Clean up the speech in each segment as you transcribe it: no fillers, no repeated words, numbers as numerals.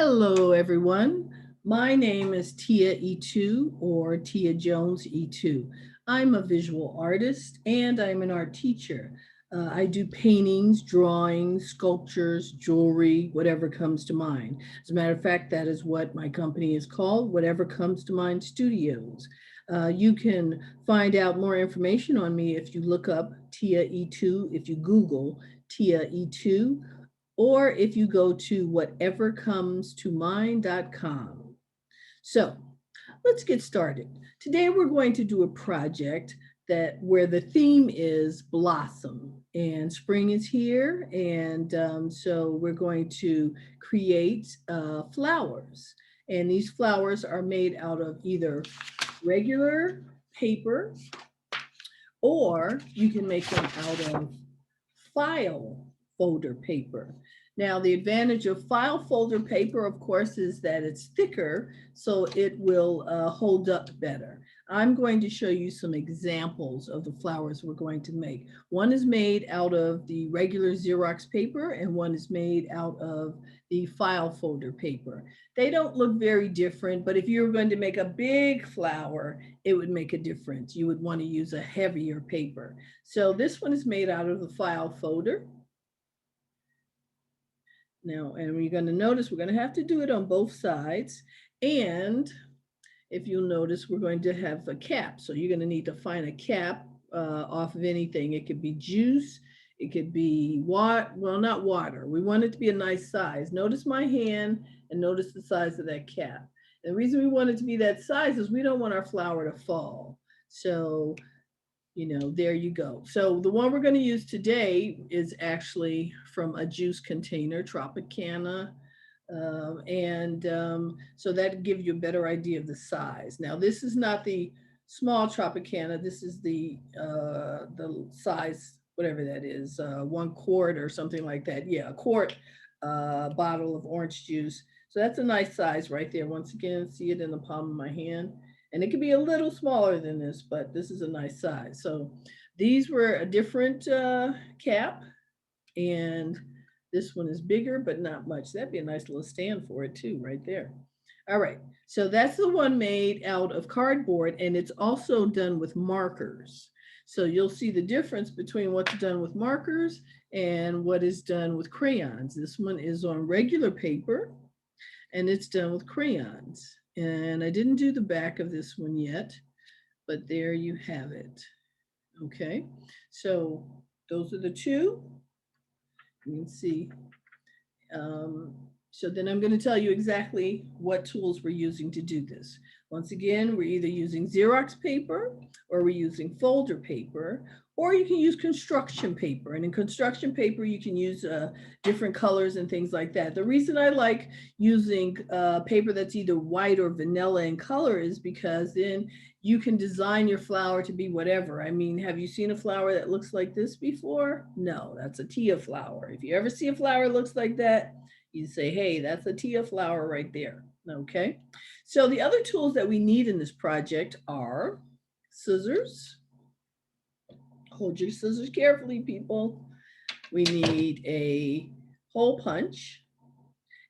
Hello, everyone. My name is Tia E2 or Tia Jones E2. I'm a visual artist and I'm an art teacher. I do paintings, drawings, sculptures, jewelry, whatever comes to mind. As a matter of fact, that is what my company is called, Whatever Comes to Mind Studios. You can find out more information on me if you look up Tia E2, if you Google Tia E2, or if you go to whatevercomestomine.com. So let's get started. Today we're going to do a project that where the theme is blossom and spring is here, and so we're going to create flowers, and these flowers are made out of either regular paper or you can make them out of file folder paper. Now, the advantage of file folder paper, of course, is that it's thicker, so it will hold up better. I'm going to show you some examples of the flowers we're going to make. One is made out of the regular Xerox paper, and one is made out of the file folder paper. They don't look very different, but if you're going to make a big flower, it would make a difference. You would want to use a heavier paper. So this one is made out of the file folder. Now, and you're going to notice we're going to have to do it on both sides. And if you'll notice, we're going to have a cap. So you're going to need to find a cap off of anything. It could be juice. It could be water. Well, not water. We want it to be a nice size. Notice my hand and notice the size of that cap. And the reason we want it to be that size is we don't want our flower to fall. So there you go. So the one we're going to use today is actually from a juice container, Tropicana. So that gives you a better idea of the size. Now, this is not the small Tropicana. This is the size, whatever that is, 1 quart or something like that. Yeah, a quart bottle of orange juice. So that's a nice size right there. Once again, see it in the palm of my hand. And it could be a little smaller than this, but this is a nice size. So these were a different cap, and this one is bigger, but not much. That'd be a nice little stand for it too, right there. All right, so that's the one made out of cardboard, and it's also done with markers. So you'll see the difference between what's done with markers and what is done with crayons. This one is on regular paper, and it's done with crayons. And I didn't do the back of this one yet, but there you have it. Okay, so those are the two. You can see. So then I'm going to tell you exactly what tools we're using to do this. Once again, we're either using Xerox paper or we're using folder paper, or you can use construction paper. And in construction paper, you can use different colors and things like that. The reason I like using paper that's either white or vanilla in color is because then you can design your flower to be whatever. I mean, have you seen a flower that looks like this before? No, that's a Tia flower. If you ever see a flower that looks like that, you say, hey, that's a Tia flower right there. Okay. So the other tools that we need in this project are scissors. Hold your scissors carefully, people. We need a hole punch.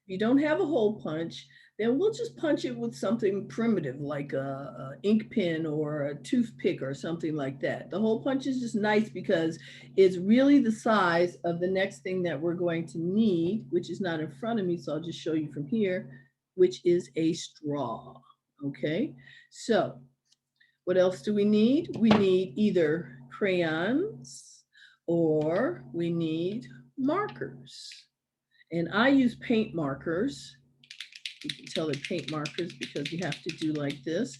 If you don't have a hole punch, then we'll just punch it with something primitive like a ink pen or a toothpick or something like that. The hole punch is just nice because it's really the size of the next thing that we're going to need, which is not in front of me, so I'll just show you from here, which is a straw. Okay, so what else do we need? We need either crayons or we need markers. And I use paint markers. You can tell they're paint markers because you have to do like this.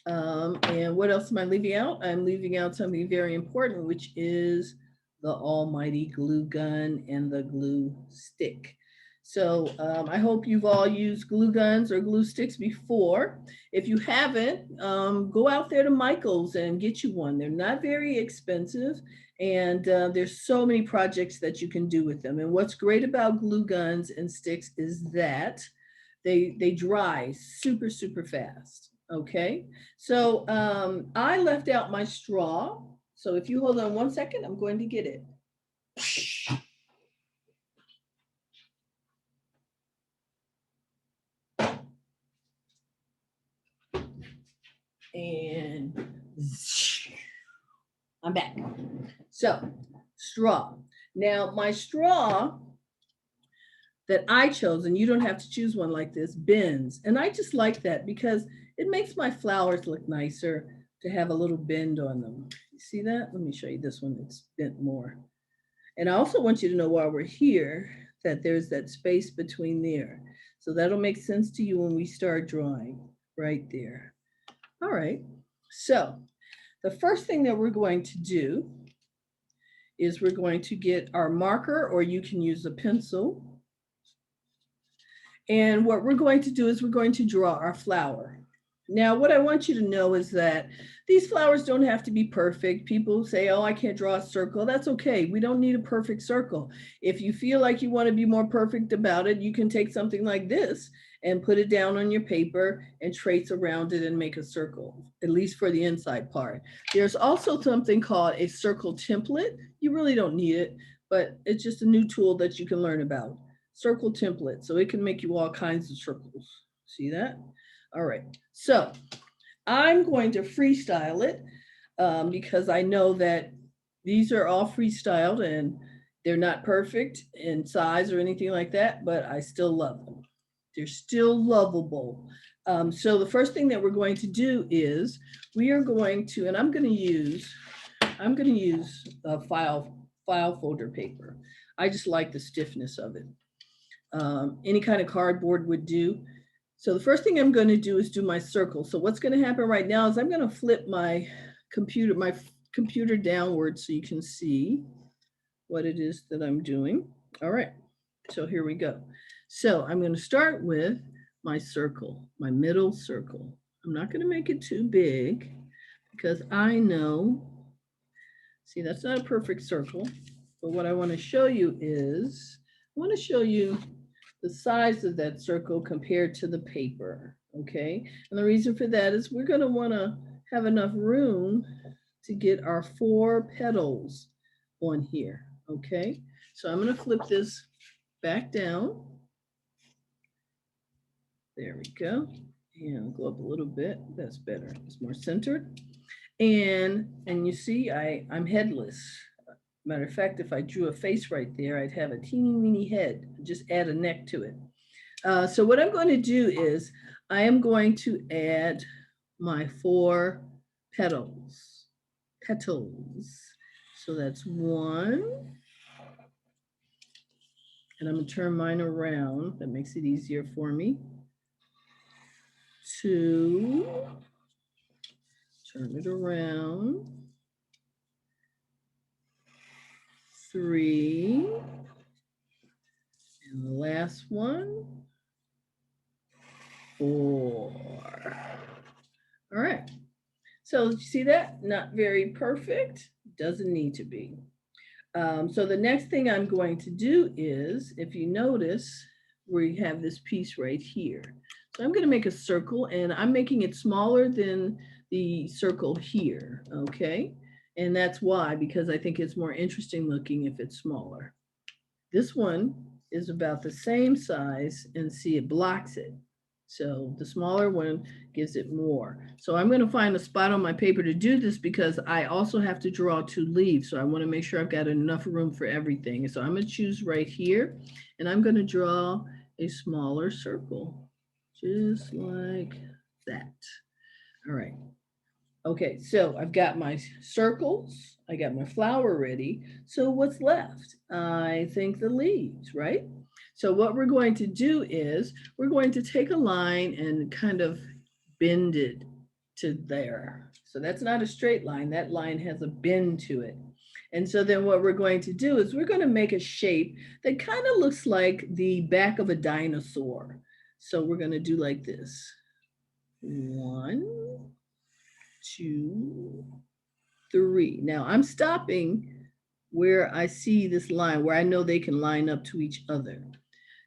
And what else am I leaving out? I'm leaving out something very important, which is the almighty glue gun and the glue stick. So I hope you've all used glue guns or glue sticks before. If you haven't, go out there to Michael's and get you one. They're not very expensive, and there's so many projects that you can do with them. And what's great about glue guns and sticks is that they dry super, super fast. Okay, so I left out my straw. So if you hold on 1 second, I'm going to get it. And I'm back. So, straw. Now, my straw that I chose, and you don't have to choose one like this, bends. And I just like that because it makes my flowers look nicer to have a little bend on them. You see that? Let me show you this one that's bent more. And I also want you to know while we're here that there's that space between there. So that'll make sense to you when we start drawing right there. All right, so the first thing that we're going to do is we're going to get our marker, or you can use a pencil. And what we're going to do is we're going to draw our flower. Now, what I want you to know is that these flowers don't have to be perfect. People say, oh, I can't draw a circle. That's okay. We don't need a perfect circle. If you feel like you want to be more perfect about it, you can take something like this and put it down on your paper and trace around it and make a circle, at least for the inside part. There's also something called a circle template. You really don't need it, but it's just a new tool that you can learn about. Circle template, so it can make you all kinds of circles. See that? All right, so I'm going to freestyle it because I know that these are all freestyled and they're not perfect in size or anything like that, but I still love them. They're still lovable. So the first thing that we're going to do is we are going to, and I'm going to use a file folder paper. I just like the stiffness of it. Any kind of cardboard would do. So the first thing I'm going to do is do my circle. So what's going to happen right now is I'm going to flip my computer downward so you can see what it is that I'm doing. All right, so here we go. So I'm going to start with my circle, my middle circle. I'm not going to make it too big because I know, see, that's not a perfect circle, but what I want to show you is, I want to show you the size of that circle compared to the paper, okay? And the reason for that is we're going to want to have enough room to get our 4 petals on here, okay? So I'm going to flip this back down. There we go. And go up a little bit. That's better. It's more centered. And you see, I'm headless. Matter of fact, if I drew a face right there, I'd have a teeny weeny head. Just add a neck to it. So what I'm going to do is I am going to add my 4 petals. So that's 1. And I'm going to turn mine around. That makes it easier for me. 2. Turn it around. 3. And the last one. 4. All right. So you see that? Not very perfect. Doesn't need to be. So the next thing I'm going to do is, if you notice, we have this piece right here. So I'm going to make a circle, and I'm making it smaller than the circle here, okay? And that's why, because I think it's more interesting looking if it's smaller. This one is about the same size, and see, it blocks it. So the smaller one gives it more. So I'm going to find a spot on my paper to do this because I also have to draw 2 leaves. So I want to make sure I've got enough room for everything. So I'm going to choose right here, and I'm going to draw a smaller circle, just like that. All right. Okay, so I've got my circles, I got my flower ready. So what's left? I think the leaves, right? So what we're going to do is we're going to take a line and kind of bend it to there. So that's not a straight line. That line has a bend to it. And so then what we're going to do is we're going to make a shape that kind of looks like the back of a dinosaur. So we're going to do like this. 1, 2, 3. Now I'm stopping where I see this line, where I know they can line up to each other.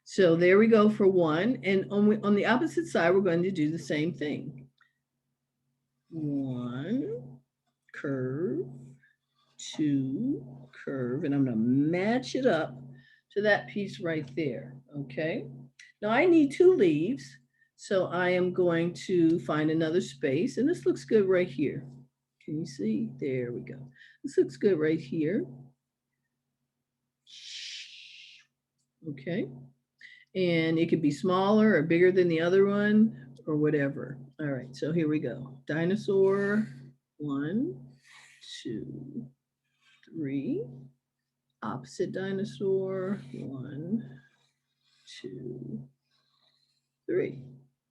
So there we go for 1. And on the opposite side, we're going to do the same thing. 1, curve, 2, curve, and I'm going to match it up to that piece right there, okay? Now I need 2 leaves. So I am going to find another space, and this looks good right here. Can you see? There we go. This looks good right here. Okay. And it could be smaller or bigger than the other one or whatever. All right, so here we go. Dinosaur, 1, 2, 3. Opposite dinosaur, 1, 2, 3.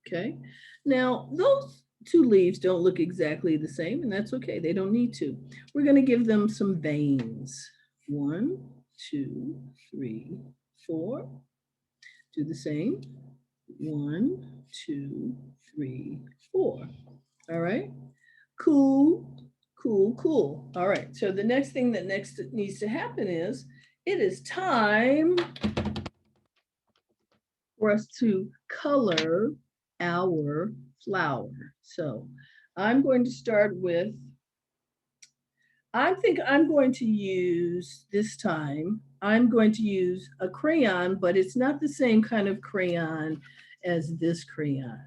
Okay. Now, those two leaves don't look exactly the same, and that's okay. They don't need to. We're going to give them some veins. 1, 2, 3, 4. Do the same. 1, 2, 3, 4. All right. Cool, cool, cool. All right. So the next thing that needs to happen is it is time for us to color our flower. So I'm going to start with, I think I'm going to use this time, I'm going to use a crayon, but it's not the same kind of crayon as this crayon.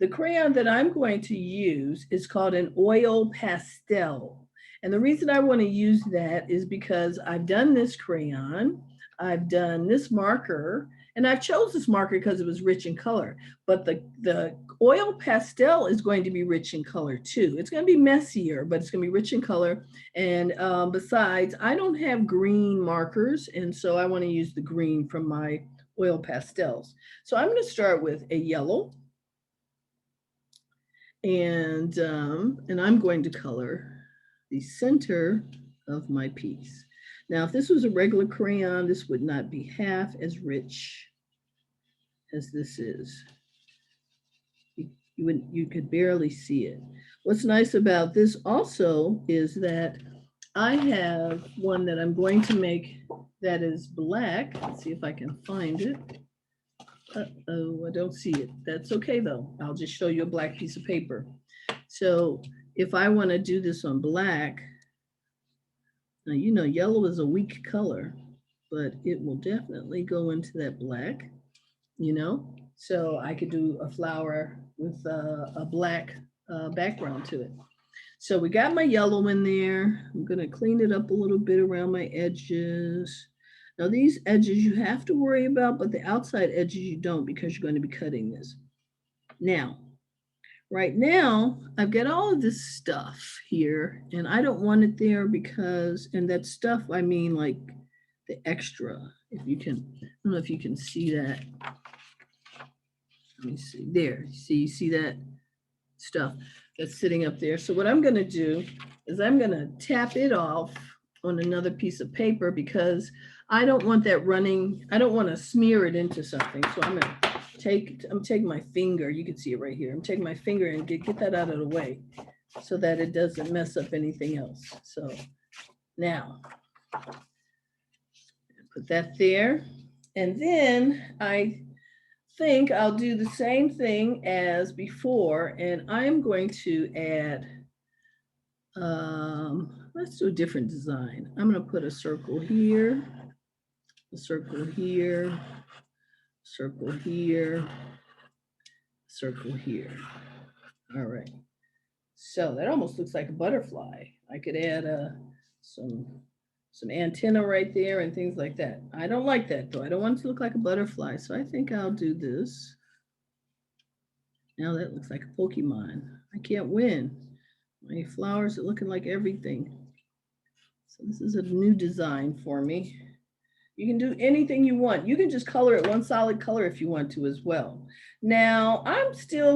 The crayon that I'm going to use is called an oil pastel. And the reason I want to use that is because I've done this crayon, I've done this marker, and I've chose this marker because it was rich in color. But the oil pastel is going to be rich in color too. It's going to be messier, but it's going to be rich in color. And besides, I don't have green markers, and so I want to use the green from my oil pastels. So I'm going to start with a yellow. And I'm going to color the center of my piece. Now, if this was a regular crayon, this would not be half as rich as this is. You could barely see it. What's nice about this also is that I have one that I'm going to make that is black. Let's see if I can find it. Uh-oh, I don't see it. That's okay though. I'll just show you a black piece of paper. So if I want to do this on black, now you know yellow is a weak color, but it will definitely go into that black, you know? So I could do a flower with a black background to it. So we got my yellow in there. I'm gonna clean it up a little bit around my edges. Now these edges you have to worry about, but the outside edges you don't because you're going to be cutting this. Now, right now, I've got all of this stuff here and I don't want it there because, and that stuff, I mean like the extra, if you can, I don't know if you can see that. Let me see, there, you see that stuff that's sitting up there. So what I'm gonna do is I'm gonna tap it off on another piece of paper because I don't want that running, I don't want to smear it into something. So I'm taking my finger, you can see it right here. I'm taking my finger and get that out of the way so that it doesn't mess up anything else. So now, put that there. And then I think I'll do the same thing as before, and I'm going to add, let's do a different design. I'm going to put a circle here, a circle here, circle here, circle here. All right. So that almost looks like a butterfly. I could add some antenna right there and things like that. I don't like that though. I don't want it to look like a butterfly. So I think I'll do this. Now that looks like a Pokemon. I can't win. My flowers are looking like everything. So this is a new design for me. You can do anything you want. You can just color it one solid color if you want to as well. Now I'm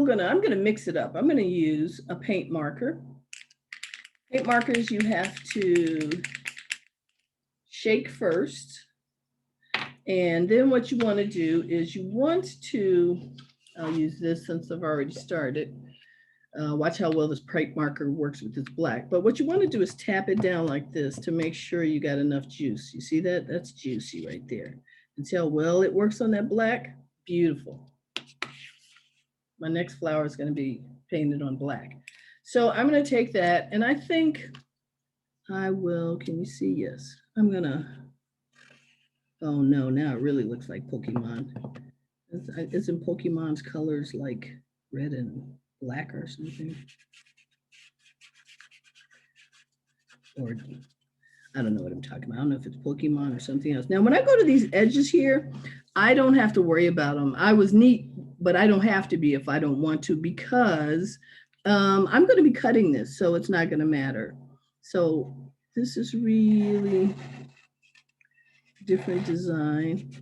gonna mix it up. I'm gonna use a paint marker. Paint markers you have to shake first. And then what you want to do is you want to, I'll use this since I've already started. Watch how well this paint marker works with this black. But what you want to do is tap it down like this to make sure you got enough juice. You see that? That's juicy right there. And see how well it works on that black? Beautiful. My next flower is going to be painted on black. So I'm going to take that and I think I will, can you see? Yes. I'm going to, oh no, now it really looks like Pokemon. Isn't Pokemon's colors like red and black or something? Or I don't know what I'm talking about. I don't know if it's Pokemon or something else. Now, when I go to these edges here, I don't have to worry about them. I was neat, but I don't have to be if I don't want to because I'm going to be cutting this, so it's not going to matter. So this is really different design.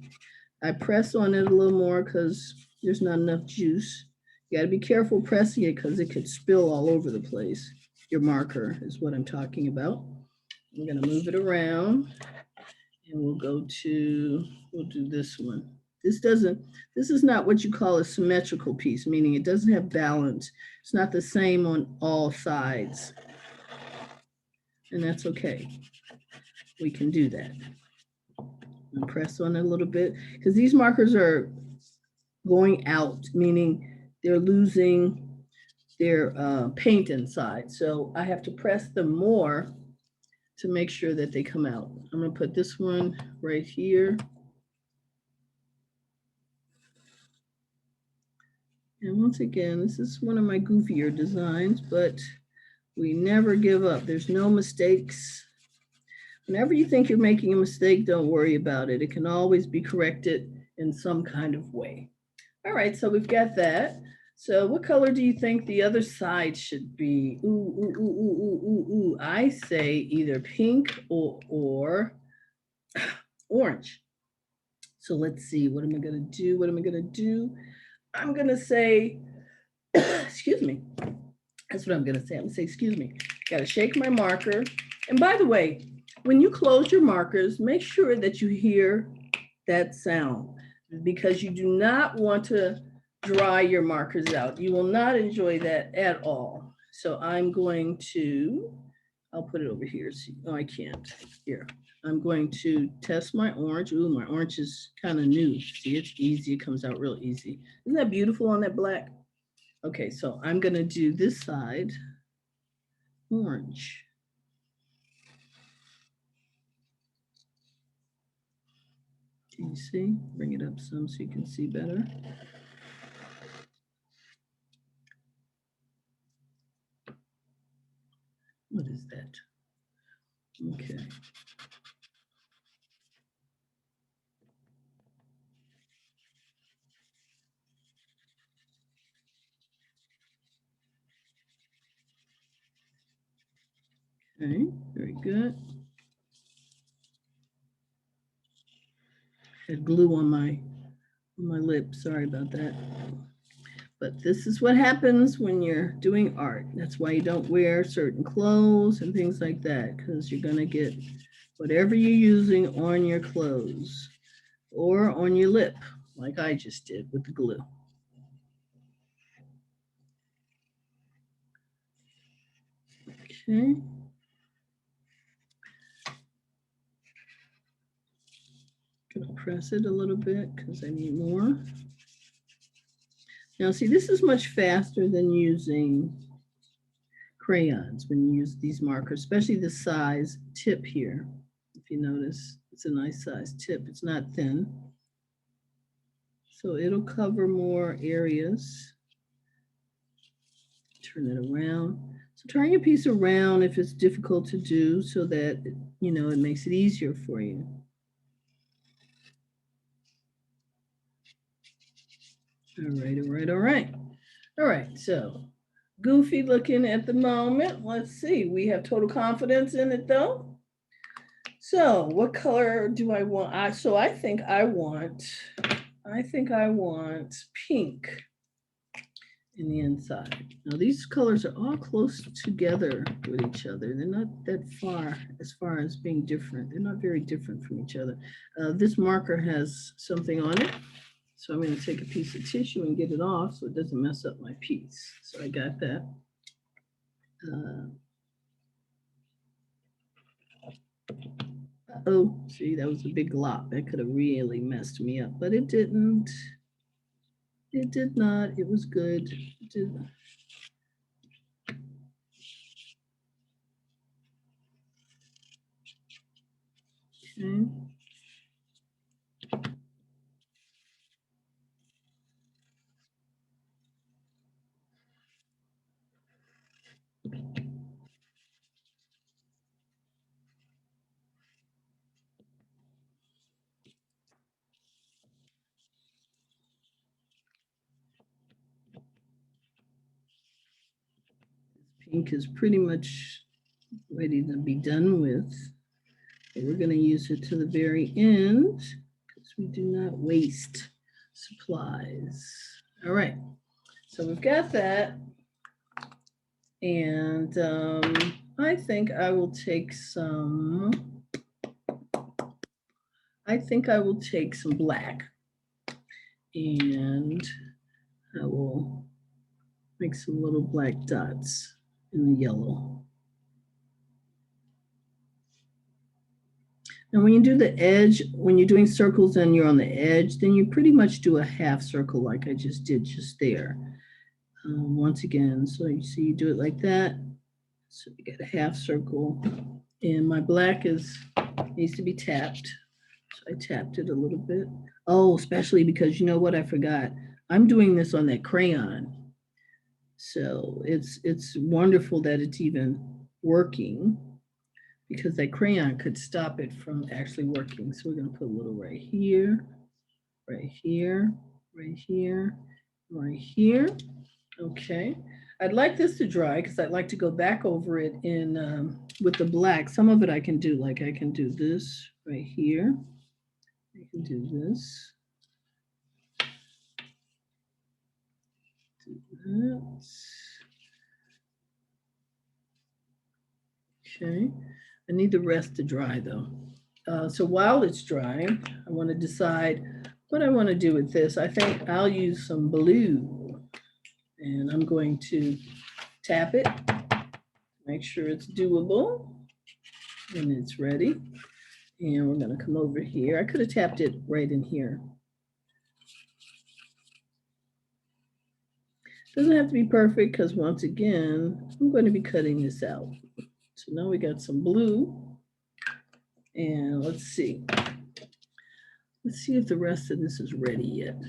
I press on it a little more because there's not enough juice. You got to be careful pressing it because it could spill all over the place. Your marker is what I'm talking about. I'm going to move it around and we'll do this one. This is not what you call a symmetrical piece, meaning it doesn't have balance. It's not the same on all sides. And that's okay. We can do that. And press on it a little bit because these markers are going out, meaning they're losing their paint inside. So I have to press them more to make sure that they come out. I'm gonna put this one right here. And once again, this is one of my goofier designs, but we never give up. There's no mistakes. Whenever you think you're making a mistake, don't worry about it. It can always be corrected in some kind of way. All right, so we've got that. So what color do you think the other side should be? Ooh, ooh, ooh, ooh, ooh, ooh, ooh. I say either pink or orange. So let's see, what am I gonna do? What am I gonna do? I'm gonna say, excuse me. That's what I'm gonna say. I'm gonna say, excuse me. Gotta shake my marker. And by the way, when you close your markers, make sure that you hear that sound because you do not want to dry your markers out. You will not enjoy that at all. So I'm going to, I'll put it over here. See, oh, I can't. Here. I'm going to test my orange. Ooh, my orange is kind of new. See, it's easy. It comes out real easy. Isn't that beautiful on that black? Okay, so I'm going to do this side orange. Can you see? Bring it up some so you can see better. What is that? Okay. Okay, very good. Had glue on my lip. Sorry about that. But this is what happens when you're doing art. That's why you don't wear certain clothes and things like that, because you're gonna get whatever you're using on your clothes or on your lip, like I just did with the glue. Okay. Gonna press it a little bit because I need more. Now see, this is much faster than using crayons when you use these markers, especially the size tip here. If you notice, it's a nice size tip. It's not thin. So it'll cover more areas. Turn it around. So turn your piece around if it's difficult to do so that, you know, it makes it easier for you. All right, all right, all right. All right, so goofy looking at the moment. Let's see, we have total confidence in it though. So what color do I want? I think I want pink in the inside. Now these colors are all close together with each other. They're not that far as being different. They're not very different from each other. This marker has something on it. So I'm going to take a piece of tissue and get it off so it doesn't mess up my piece. So I got that. Oh, see, that was a big glop. That could have really messed me up, but it didn't. It did not. It was good. It did. Okay. Pink is pretty much ready to be done with. But we're going to use it to the very end because we do not waste supplies. All right, so we've got that. And I think I will take some, black, and I will make some little black dots in the yellow. And when you do the edge, when you're doing circles and you're on the edge, then you pretty much do a half circle like I just did just there. Once again, so you see you do it like that. So you get a half circle. And my black needs to be tapped. So I tapped it a little bit. Oh, especially because you know what I forgot? I'm doing this on that crayon. So it's wonderful that it's even working, because that crayon could stop it from actually working. So we're going to put a little right here, right here, right here, right here. Okay. I'd like this to dry because I'd like to go back over it in with the black. Some of it I can do, like I can do this right here. I can do this. Do that. Okay. I need the rest to dry though. So while it's drying, I want to decide what I want to do with this. I think I'll use some blue, and I'm going to tap it, make sure it's doable, and it's ready. And we're going to come over here. I could have tapped it right in here. Doesn't have to be perfect because once again, I'm going to be cutting this out. So now we got some blue. And let's see. Let's see if the rest of this is ready yet.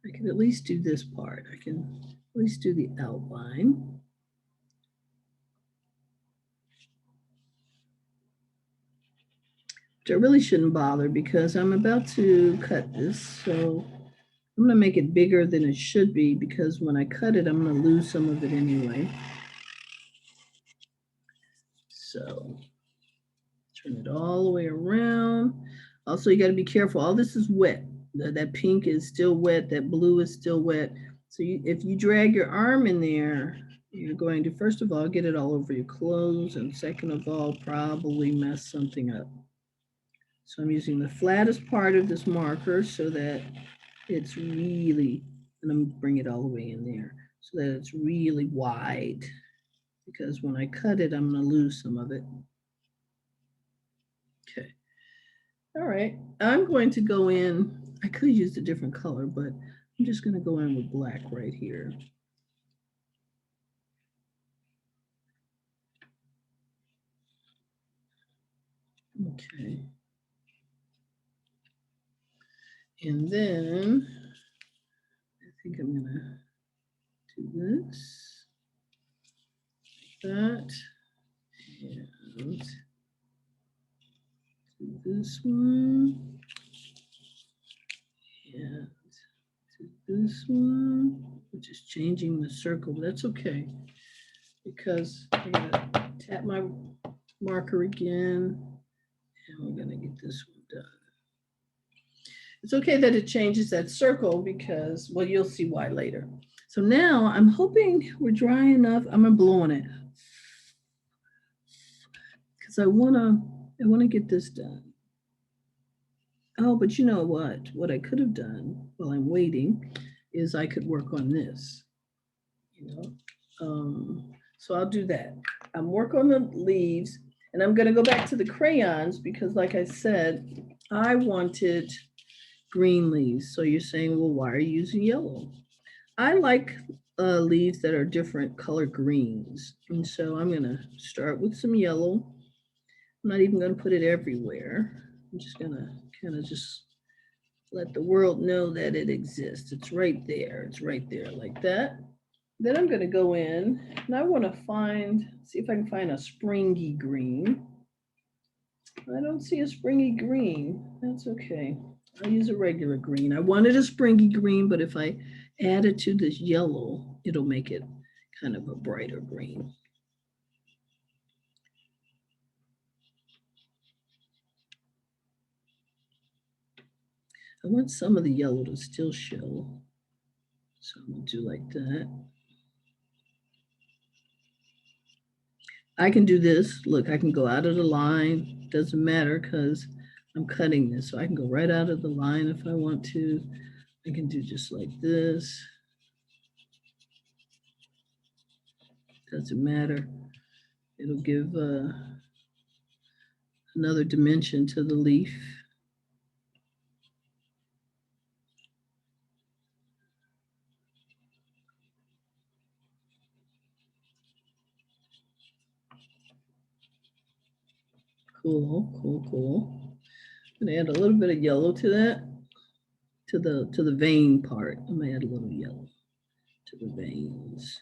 I can at least do this part. I can at least do the outline. Which I really shouldn't bother because I'm about to cut this. So I'm gonna make it bigger than it should be because when I cut it, I'm gonna lose some of it anyway. So turn it all the way around. Also, you gotta be careful. All this is wet. That pink is still wet. That blue is still wet. So if you drag your arm in there, you're going to, first of all, get it all over your clothes. And second of all, probably mess something up. So I'm using the flattest part of this marker so that it's really, and I'm gonna bring it all the way in there so that it's really wide, because when I cut it, I'm gonna lose some of it. Okay. All right, I'm going to go in, I could have used a different color, but I'm just gonna go in with black right here. Okay. And then I think I'm gonna do this, like that, and do this one, and do this one, which is changing the circle, but that's okay because I'm gonna tap my marker again, and we're gonna get this one done. It's okay that it changes that circle because, well, you'll see why later. So now I'm hoping we're dry enough. I'm gonna blow on it because I wanna get this done. Oh, but you know what? What I could have done while I'm waiting is I could work on this, you know. So I'll do that. I'm work on the leaves, and I'm gonna go back to the crayons because, like I said, I wanted green leaves. So you're saying, well, why are you using yellow? I like leaves that are different color greens. And so I'm gonna start with some yellow. I'm not even gonna put it everywhere. I'm just gonna kind of just let the world know that it exists. It's right there. It's right there like that. Then I'm going to go in and I want to see if I can find a springy green. I don't see a springy green. That's okay. I'll use a regular green. I wanted a springy green, but if I add it to this yellow, it'll make it kind of a brighter green. I want some of the yellow to still show. So I'm going to do like that. I can do this. Look, I can go out of the line. Doesn't matter because I'm cutting this. So I can go right out of the line if I want to. I can do just like this. Doesn't matter. It'll give another dimension to the leaf. Cool, cool, cool. I'm gonna add a little bit of yellow to that, to the vein part. I'm gonna add a little yellow to the veins.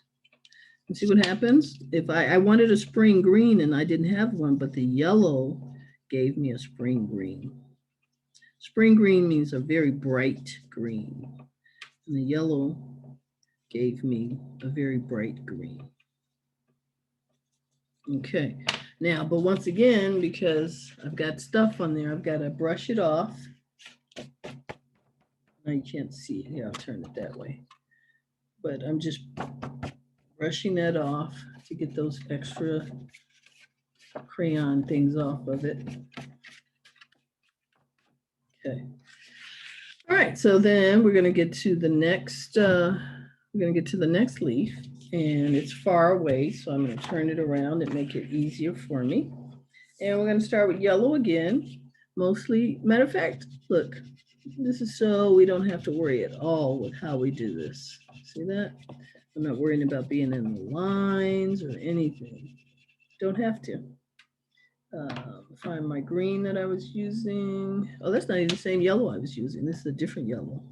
And see what happens? If I wanted a spring green and I didn't have one, but the yellow gave me a spring green. Spring green means a very bright green. And the yellow gave me a very bright green. Okay, now, but once again, because I've got stuff on there, I've got to brush it off. Now you can't see it. Here, I'll turn it that way. But I'm just brushing that off to get those extra crayon things off of it. Okay. All right, so then we're going to get to the next leaf, and it's far away, so I'm going to turn it around and make it easier for me. And we're going to start with yellow again, mostly. Matter of fact, look, this is so we don't have to worry at all with how we do this. See that? I'm not worrying about being in the lines or anything. Don't have to. Find my green that I was using. Oh, that's not even the same yellow I was using. This is a different yellow.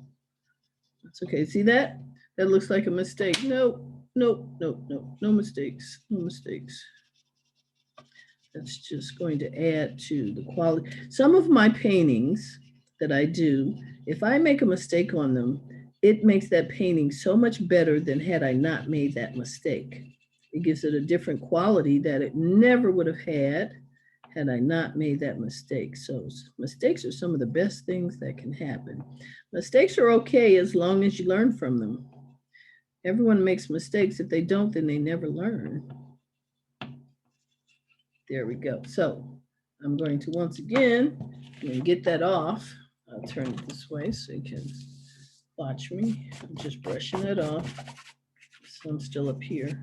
That's okay. See that? That looks like a mistake. Nope, nope, nope, nope. No mistakes. No mistakes. That's just going to add to the quality. Some of my paintings that I do, if I make a mistake on them, it makes that painting so much better than had I not made that mistake. It gives it a different quality that it never would have had I not made that mistake. So mistakes are some of the best things that can happen. Mistakes are okay as long as you learn from them. Everyone makes mistakes. If they don't, then they never learn. There we go. So I'm going to once again, I'm going to get that off. I'll turn it this way so you can watch me. I'm just brushing it off. So I'm still up here.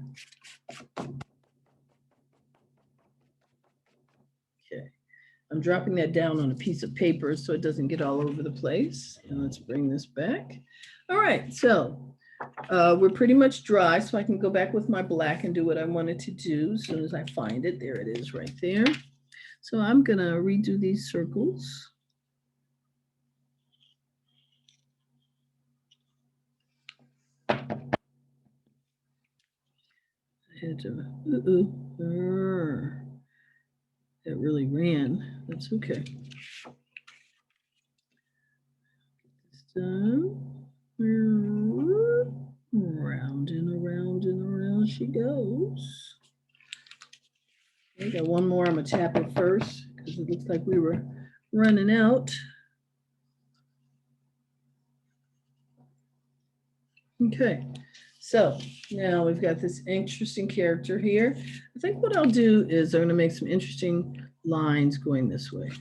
Okay. I'm dropping that down on a piece of paper so it doesn't get all over the place. And let's bring this back. All right, so we're pretty much dry, so I can go back with my black and do what I wanted to do as soon as I find it. There it is right there. So I'm gonna redo these circles. I had to, that really ran. That's okay. This time, round and around and around she goes. Okay, got one more. I'm gonna tap it first because it looks like we were running out. Okay, so now we've got this interesting character here. I think what I'll do is I'm going to make some interesting lines going this way.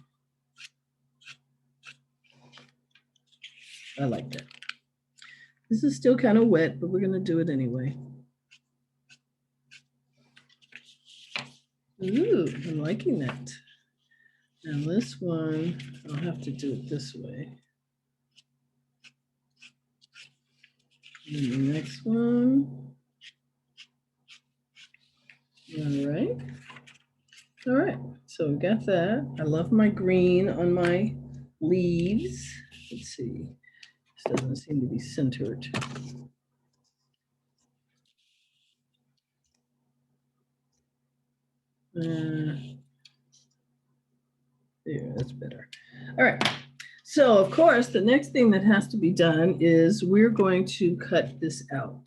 I like that. This is still kind of wet, but we're going to do it anyway. Ooh, I'm liking that. Now this one, I'll have to do it this way. And the next one. All right. All right, so we got that. I love my green on my leaves. Let's see, this doesn't seem to be centered. There, that's better. All right. So of course, the next thing that has to be done is we're going to cut this out.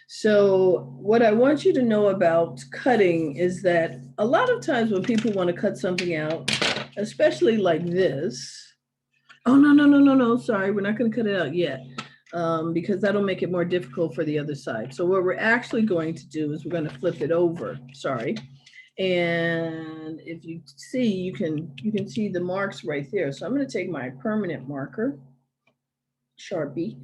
So what I want you to know about cutting is that a lot of times when people want to cut something out, especially like this, oh, no, no, no, no, no, sorry, we're not going to cut it out yet because that'll make it more difficult for the other side. So what we're actually going to do is we're going to flip it over, sorry. And if you see, you can see the marks right there. So I'm going to take my permanent marker, Sharpie,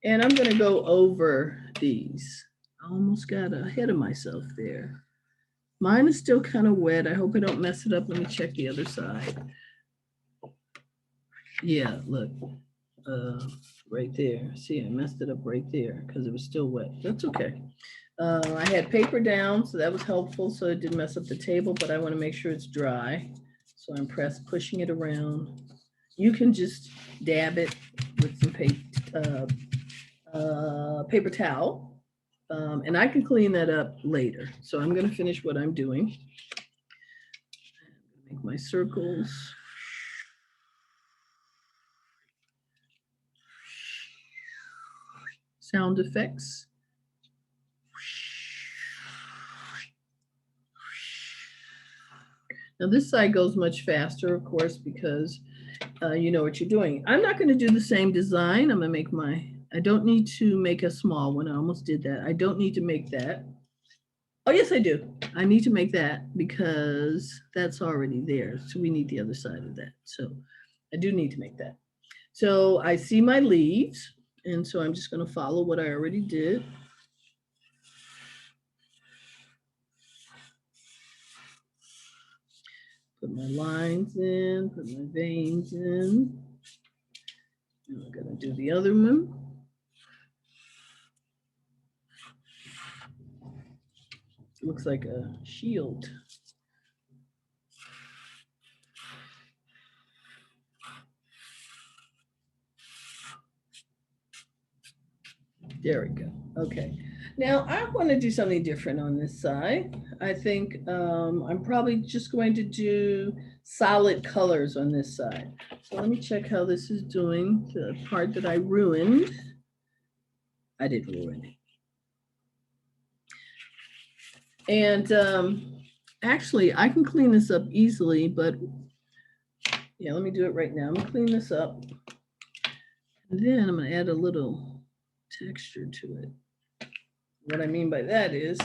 and I'm going to go over these. I almost got ahead of myself there. Mine is still kind of wet. I hope I don't mess it up. Let me check the other side. Yeah, look, right there. See, I messed it up right there because it was still wet. That's okay. I had paper down, so that was helpful. So it didn't mess up the table, but I want to make sure it's dry. So I'm pushing it around. You can just dab it with some paper towel. And I can clean that up later. So I'm going to finish what I'm doing. Make my circles. Sound effects. Now this side goes much faster, of course, because you know what you're doing. I'm not going to do the same design. I'm going to make I don't need to make a small one. I almost did that. I don't need to make that. Oh, yes, I do. I need to make that because that's already there. So we need the other side of that. So I do need to make that. So I see my leaves. And so I'm just going to follow what I already did. Put my lines in, put my veins in. And I'm going to do the other one. Looks like a shield. There we go. Okay. Now I want to do something different on this side. I think I'm probably just going to do solid colors on this side. So let me check how this is doing. The part that I ruined, I didn't ruin it. And actually, I can clean this up easily, but yeah, let me do it right now. I'm gonna clean this up. And then I'm gonna add a little texture to it. What I mean by that is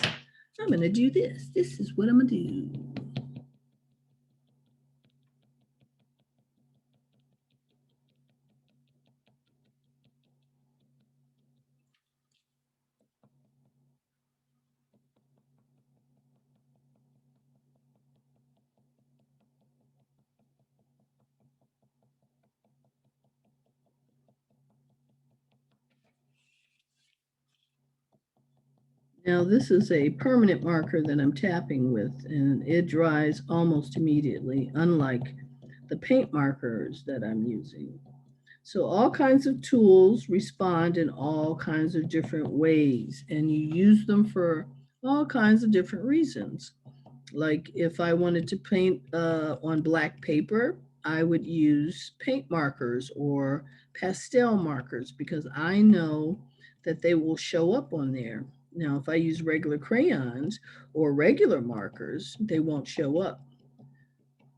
I'm gonna do this. This is what I'm gonna do. Now this is a permanent marker that I'm tapping with, and it dries almost immediately, unlike the paint markers that I'm using. So all kinds of tools respond in all kinds of different ways, and you use them for all kinds of different reasons. Like if I wanted to paint on black paper, I would use paint markers or pastel markers because I know that they will show up on there. Now, if I use regular crayons or regular markers, they won't show up.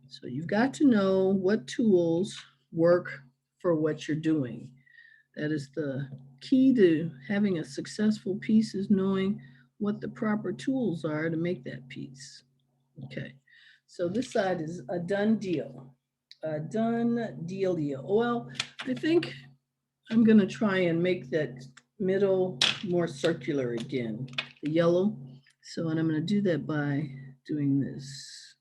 So you've got to know what tools work for what you're doing. That is the key to having a successful piece, is knowing what the proper tools are to make that piece. Okay, so this side is a done deal. A done deal. Well, I think I'm gonna try and make that middle more circular again, the yellow. So, and I'm gonna do that by doing this.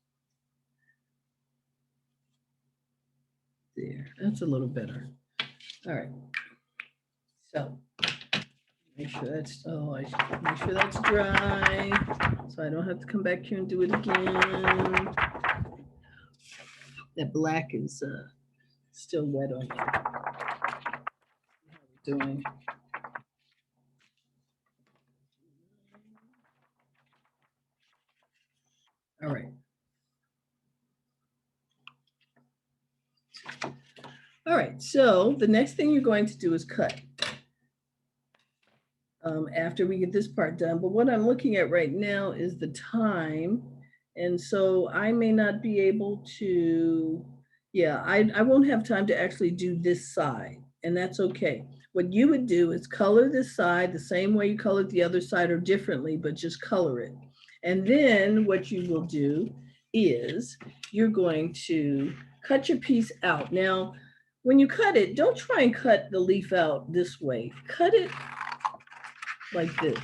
There, that's a little better. All right, so make sure that's, make sure that's dry, so I don't have to come back here and do it again. That black is still wet on me. How we doing? All right, So the next thing you're going to do is cut after we get this part done. But what I'm looking at right now is the time. And so I may not be able to, yeah, I won't have time to actually do this side, and that's okay. What you would do is color this side the same way you colored the other side or differently, but just color it. And then what you will do is you're going to cut your piece out. Now, when you cut it, don't try and cut the leaf out this way. Cut it like this.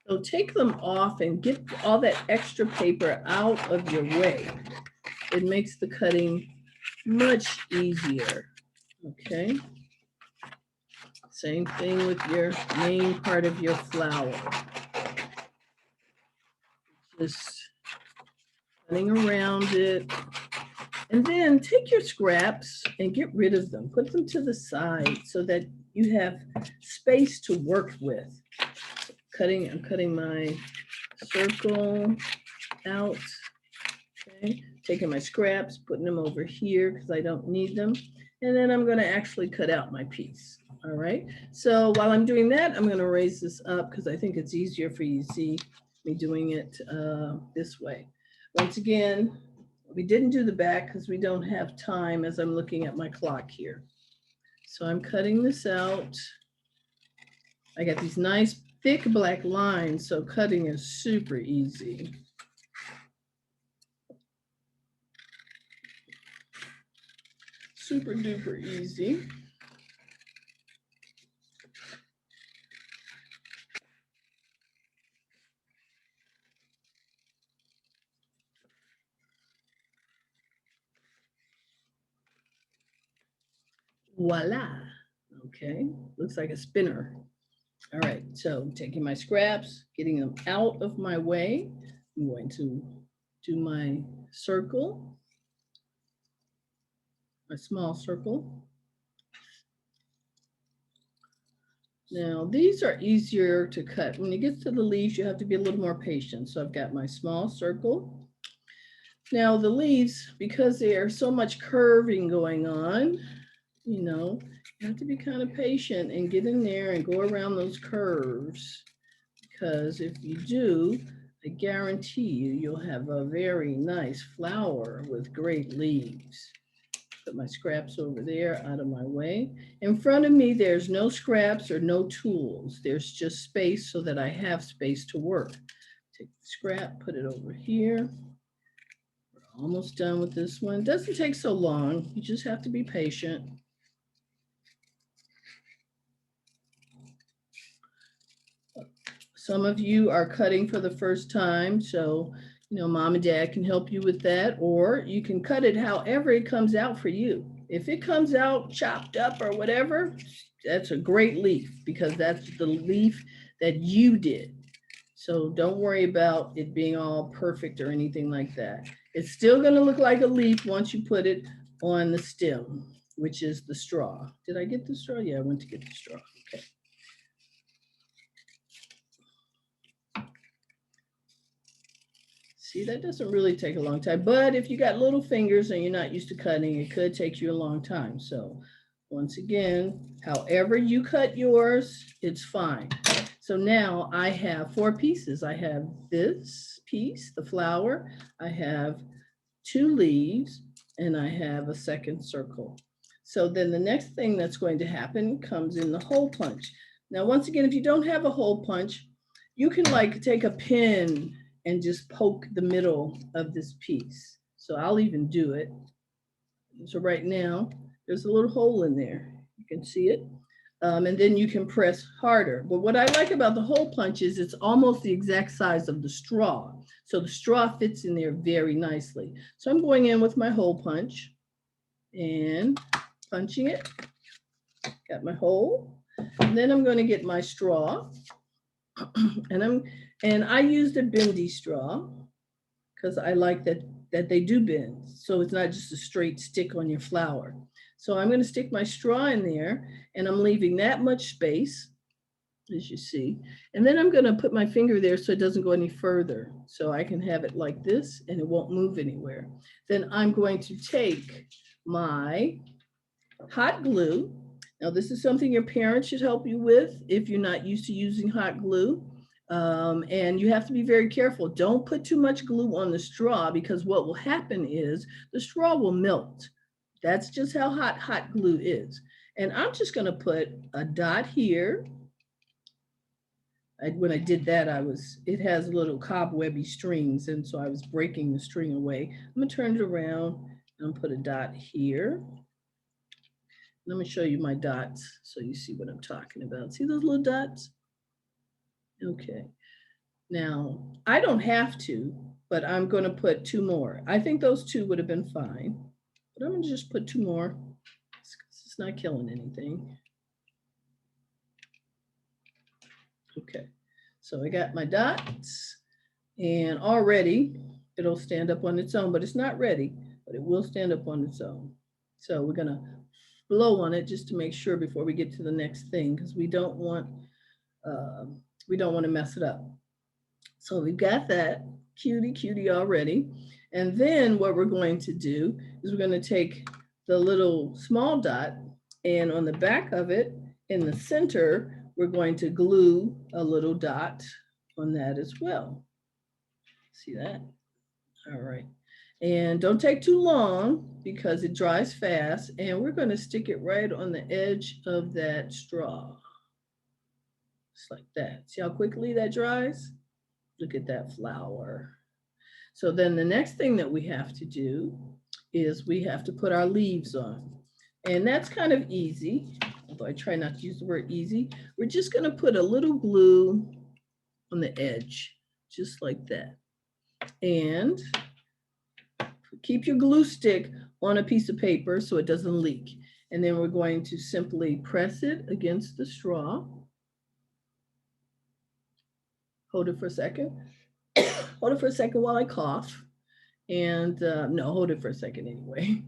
So take them off and get all that extra paper out of your way. It makes the cutting much easier, okay? Same thing with your main part of your flower. Just cutting around it. And then take your scraps and get rid of them. Put them to the side so that you have space to work with. I'm cutting my circle out. Okay, taking my scraps, putting them over here because I don't need them. And then I'm going to actually cut out my piece. All right. So while I'm doing that, I'm going to raise this up because I think it's easier for you to see me doing it this way. Once again, we didn't do the back because we don't have time as I'm looking at my clock here. So I'm cutting this out. I got these nice thick black lines, so cutting is super easy. Super duper easy. Voila. Okay, looks like a spinner. All right, so I'm taking my scraps, getting them out of my way. I'm going to do my circle, my small circle. Now, these are easier to cut. When you get to the leaves, you have to be a little more patient. So I've got my small circle. Now, the leaves, because there's so much curving going on, you know, you have to be kind of patient and get in there and go around those curves. Because if you do, I guarantee you, you'll have a very nice flower with great leaves. Put my scraps over there out of my way. In front of me, there's no scraps or no tools. There's just space so that I have space to work. Take the scrap, put it over here. We're almost done with this one. It doesn't take so long. You just have to be patient. Some of you are cutting for the first time, so you know, mom and dad can help you with that, or you can cut it however it comes out for you. If it comes out chopped up or whatever, that's a great leaf because that's the leaf that you did. So don't worry about it being all perfect or anything like that. It's still going to look like a leaf once you put it on the stem, which is the straw. Did I get the straw? Yeah, I went to get the straw. Okay. See, that doesn't really take a long time, but if you got little fingers and you're not used to cutting, it could take you a long time. So once again, however you cut yours, it's fine. So now I have 4 pieces. I have this piece, the flower, I have 2 leaves, and I have a second circle. So then the next thing that's going to happen comes in the hole punch. Now, once again, if you don't have a hole punch, you can like take a pin and just poke the middle of this piece. So I'll even do it. So right now, there's a little hole in there. You can see it. And then you can press harder. But what I like about the hole punch is it's almost the exact size of the straw. So the straw fits in there very nicely. So I'm going in with my hole punch and punching it. Got my hole. And then I'm going to get my straw. And I used a bendy straw because I like that they do bend. So it's not just a straight stick on your flower. So I'm going to stick my straw in there and I'm leaving that much space. as you see. And then I'm going to put my finger there so it doesn't go any further. So I can have it like this and it won't move anywhere. Then I'm going to take my hot glue. Now this is something your parents should help you with if you're not used to using hot glue. And you have to be very careful. Don't put too much glue on the straw because what will happen is the straw will melt. That's just how hot glue is. And I'm just going to put a dot here. When I did that, it has little cobwebby strings, and so I was breaking the string away. I'm going to turn it around and put a dot here. Let me show you my dots so you see what I'm talking about. See those little dots? Okay. Now, I don't have to, but I'm going to put 2 more. I think those 2 would have been fine, but I'm going to just put 2 more. It's not killing anything. Okay, so I got my dots, and already it'll stand up on its own, but it's not ready, but it will stand up on its own. So we're going to blow on it just to make sure before we get to the next thing, because we don't want to mess it up. So we've got that cutie already. And then what we're going to do is we're going to take the little small dot, and on the back of it in the center, we're going to glue a little dot on that as well. See that? All right. And don't take too long because it dries fast. And we're going to stick it right on the edge of that straw. Just like that. See how quickly that dries? Look at that flower. So then the next thing that we have to do is we have to put our leaves on. And that's kind of easy, although I try not to use the word easy. We're just going to put a little glue on the edge, just like that. And keep your glue stick on a piece of paper so it doesn't leak. And then we're going to simply press it against the straw. Hold it for a second. Hold it for a second while I cough. And no, hold it for a second anyway.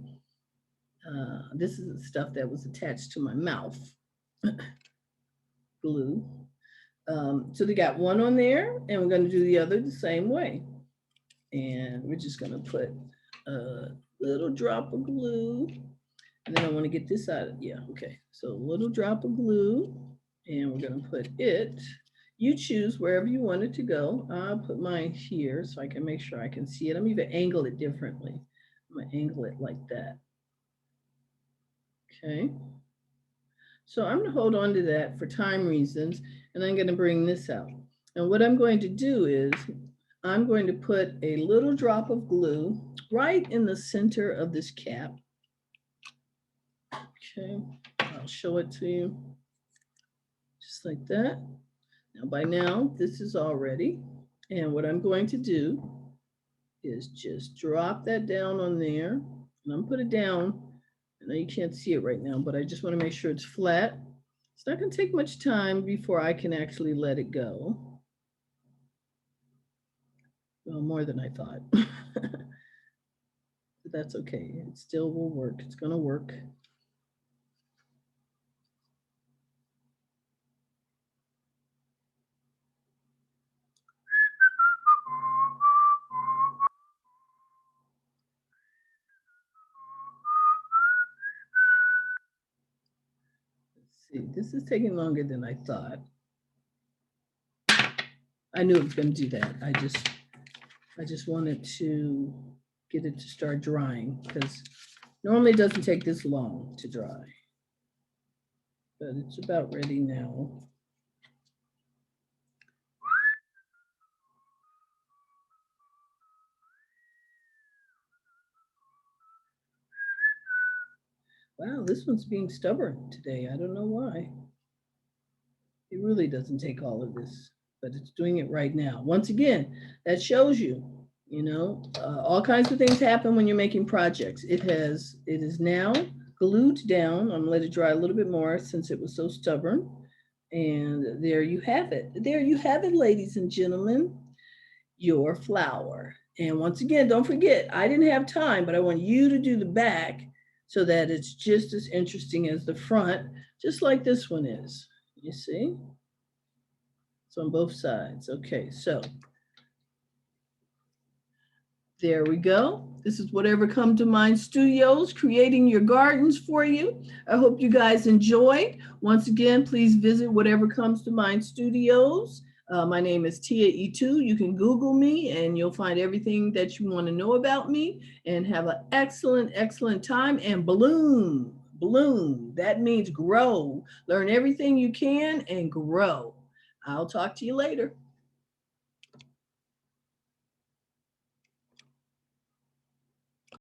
This is the stuff that was attached to my mouth. Glue. So they got one on there, and we're going to do the other the same way. And we're just going to put a little drop of glue. And then I want to get this out. Yeah, okay. So a little drop of glue, and we're going to put it. You choose wherever you want it to go. I'll put mine here so I can make sure I can see it. I'm even angle it differently. I'm going to angle it like that. Okay. So I'm going to hold on to that for time reasons, and I'm going to bring this out. And what I'm going to do is I'm going to put a little drop of glue right in the center of this cap. Okay, I'll show it to you. Just like that. Now by now, this is all ready. And what I'm going to do is just drop that down on there. And I'm put it down. I know you can't see it right now, but I just want to make sure it's flat. It's not going to take much time before I can actually let it go. Well, more than I thought. But that's okay. It still will work. It's going to work. See, this is taking longer than I thought. I knew it was going to do that. I just wanted to get it to start drying because normally it doesn't take this long to dry. But it's about ready now. Wow, this one's being stubborn today. I don't know why. It really doesn't take all of this, but it's doing it right now. Once again, that shows you, all kinds of things happen when you're making projects. It is now glued down. I'm gonna let it dry a little bit more since it was so stubborn. And there you have it. There you have it, ladies and gentlemen, your flower. And once again, don't forget, I didn't have time, but I want you to do the back so that it's just as interesting as the front, just like this one is. You see? So on both sides. Okay, so there we go. This is Whatever Come to Mind Studios, creating your gardens for you. I hope you guys enjoyed. Once again, please visit Whatever Comes to Mind Studios. My name is Tia E2. You can Google me and you'll find everything that you want to know about me, and have an excellent, excellent time. And bloom, bloom. That means grow. Learn everything you can and grow. I'll talk to you later.